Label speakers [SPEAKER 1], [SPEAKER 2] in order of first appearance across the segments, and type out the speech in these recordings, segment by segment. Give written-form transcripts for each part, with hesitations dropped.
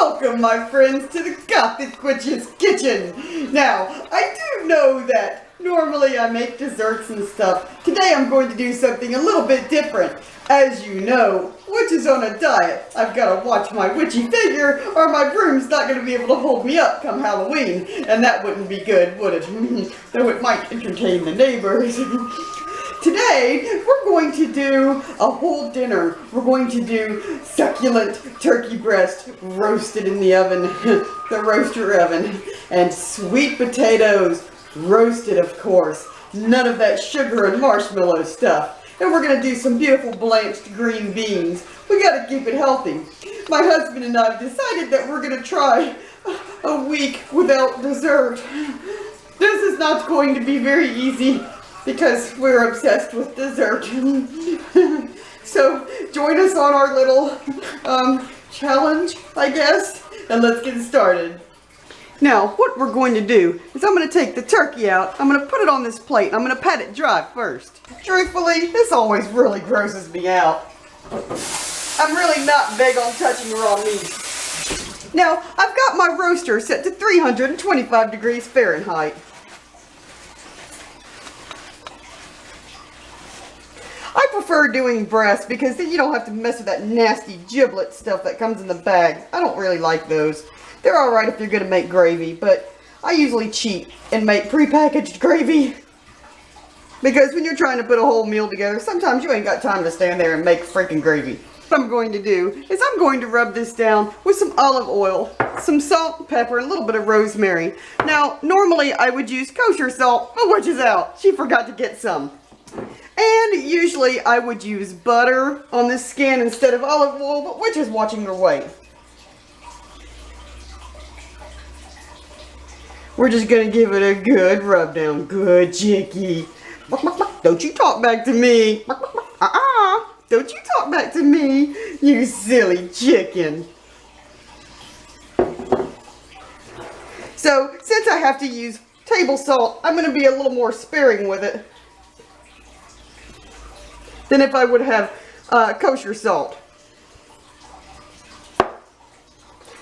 [SPEAKER 1] Welcome, my friends, to the Gothic Witch's Kitchen. Now, I do know that normally I make desserts and stuff. Today I'm going to do something a little bit different. As you know, Witch is on a diet. I've got to watch my witchy figure or my broom's not going to be able to hold me up come Halloween. And that wouldn't be good, would it? Though it might entertain the neighbors. Today, we're going to do a whole dinner. We're going to do succulent turkey breast roasted in the oven, the roaster oven, and sweet potatoes roasted, of course. None of that sugar and marshmallow stuff. And we're going to do some beautiful blanched green beans. We got to keep it healthy. My husband and I have decided that we're going to try a week without dessert. This is not going to be very easy, because we're obsessed with dessert. So join us on our little challenge, I guess, and let's get started. Now, what we're going to do is I'm going to take the turkey out, I'm going to put it on this plate, and I'm going to pat it dry first. Truthfully, this always really grosses me out. I'm really not big on touching raw meat. Now, I've got my roaster set to 325 degrees Fahrenheit. I prefer doing breast because then you don't have to mess with that nasty giblet stuff that comes in the bag. I don't really like those. They're alright if you're going to make gravy, but I usually cheat and make prepackaged gravy. Because when you're trying to put a whole meal together, sometimes you ain't got time to stand there and make freaking gravy. What I'm going to do is I'm going to rub this down with some olive oil, some salt, pepper, and a little bit of rosemary. Now, normally I would use kosher salt, but Witch is out. She forgot to get some. And usually I would use butter on this skin instead of olive oil, but Witch is watching her weight. We're just going to give it a good rub down. Good, Chicky. Don't you talk back to me. Don't you talk back to me, you silly chicken. So, since I have to use table salt, I'm going to be a little more sparing with it than if I would have kosher salt.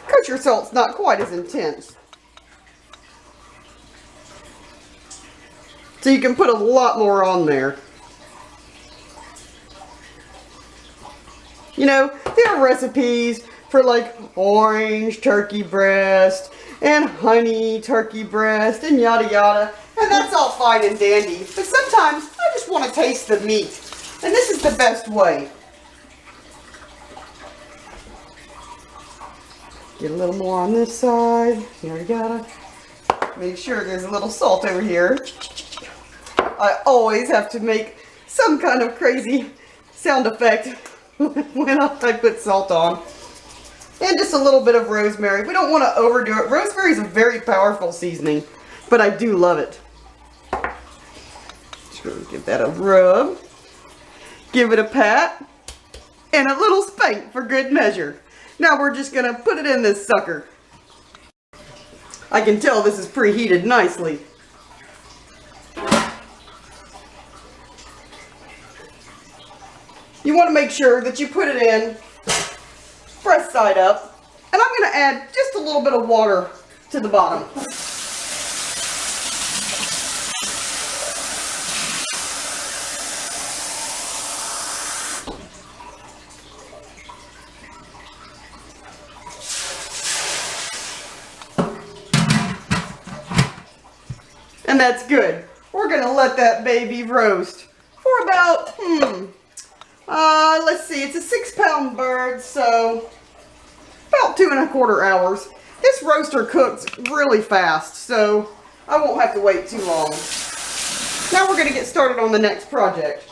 [SPEAKER 1] Kosher salt's not quite as intense. So you can put a lot more on there. You know, there are recipes for like orange turkey breast and honey turkey breast and yada yada. And that's all fine and dandy. But sometimes I just want to taste the meat. And this is the best way. Get a little more on this side. Yada yada. Make sure there's a little salt over here. I always have to make some kind of crazy sound effect when I put salt on. And just a little bit of rosemary. We don't want to overdo it. Rosemary is a very powerful seasoning, but I do love it. Just going to give that a rub. Give it a pat. And a little spank for good measure. Now we're just going to put it in this sucker. I can tell this is preheated nicely. You want to make sure that you put it in breast side up. And I'm going to add just a little bit of water to the bottom. And that's good. We're going to let that baby roast for about, let's see, it's a 6-pound bird, so about 2¼ hours. This roaster cooks really fast, so I won't have to wait too long. Now we're going to get started on the next project.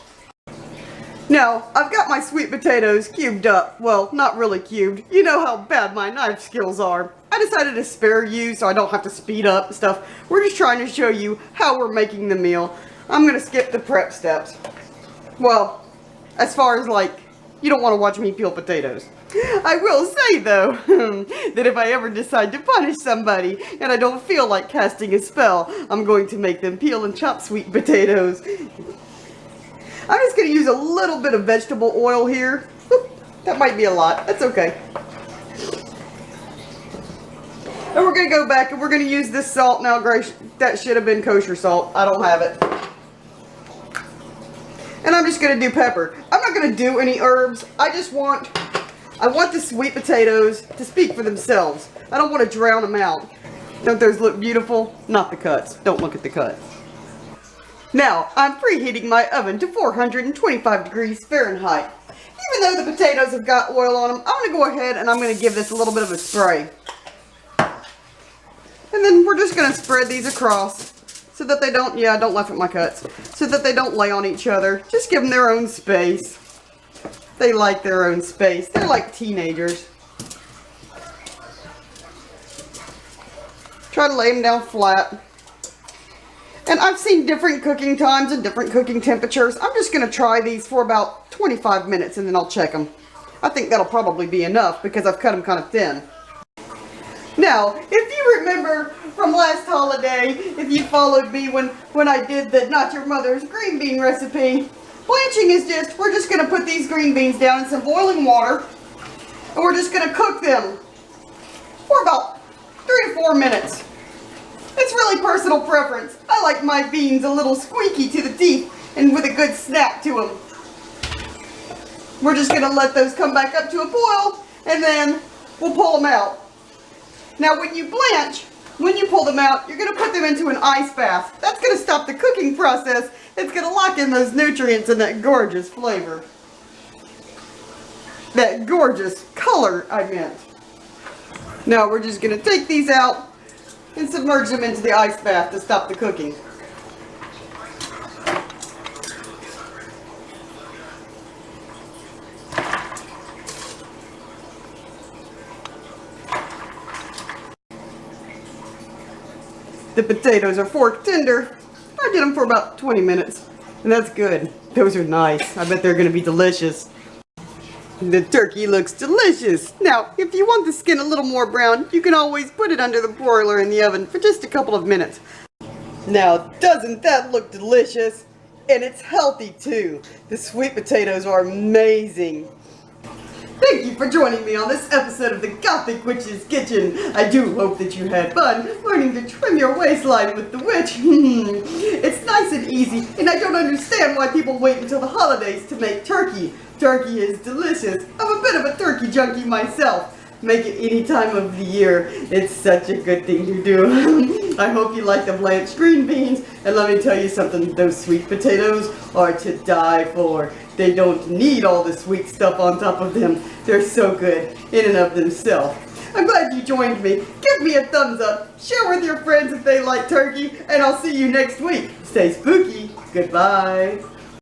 [SPEAKER 1] Now, I've got my sweet potatoes cubed up. Well, not really cubed. You know how bad my knife skills are. I decided to spare you so I don't have to speed up and stuff. We're just trying to show you how we're making the meal. I'm going to skip the prep steps. Well, as far as like, you don't want to watch me peel potatoes. I will say though, that if I ever decide to punish somebody and I don't feel like casting a spell, I'm going to make them peel and chop sweet potatoes. I'm just going to use a little bit of vegetable oil here. That might be a lot. That's okay. And we're going to go back and we're going to use this salt now. That should have been kosher salt. I don't have it. And I'm just going to do pepper. I'm not going to do any herbs. I want the sweet potatoes to speak for themselves. I don't want to drown them out. Don't those look beautiful? Not the cuts. Don't look at the cut. Now, I'm preheating my oven to 425 degrees Fahrenheit. Even though the potatoes have got oil on them, I'm going to go ahead and I'm going to give this a little bit of a spray. And then we're just going to spread these across so that they don't, yeah, don't laugh at my cuts, so that they don't lay on each other. Just give them their own space. They like their own space. They're like teenagers. Try to lay them down flat. And I've seen different cooking times and different cooking temperatures. I'm just going to try these for about 25 minutes and then I'll check them. I think that'll probably be enough because I've cut them kind of thin. Now, if you remember from last holiday, if you followed me when I did the Not Your Mother's green bean recipe, blanching is just, we're just going to put these green beans down in some boiling water and we're just going to cook them for about 3 to 4 minutes. It's really personal preference. I like my beans a little squeaky to the teeth and with a good snap to them. We're just going to let those come back up to a boil and then we'll pull them out. Now when you blanch, when you pull them out, you're going to put them into an ice bath. That's going to stop the cooking process. It's going to lock in those nutrients and that gorgeous flavor. That gorgeous color, I meant. Now we're just going to take these out and submerge them into the ice bath to stop the cooking. The potatoes are fork tender. I did them for about 20 minutes. And that's good. Those are nice. I bet they're going to be delicious. The turkey looks delicious. Now, if you want the skin a little more brown, you can always put it under the broiler in the oven for just a couple of minutes. Now, doesn't that look delicious? And it's healthy too. The sweet potatoes are amazing. Thank you for joining me on this episode of the Gothic Witch's Kitchen. I do hope that you had fun learning to trim your waistline with the witch. It's nice and easy, and I don't understand why people wait until the holidays to make turkey. Turkey is delicious. I'm a bit of a turkey junkie myself. Make it any time of the year. It's such a good thing to do. I hope you like the blanched green beans. And let me tell you something, those sweet potatoes are to die for. They don't need all the sweet stuff on top of them. They're so good in and of themselves. I'm glad you joined me. Give me a thumbs up. Share with your friends if they like turkey. And I'll see you next week. Stay spooky. Goodbye.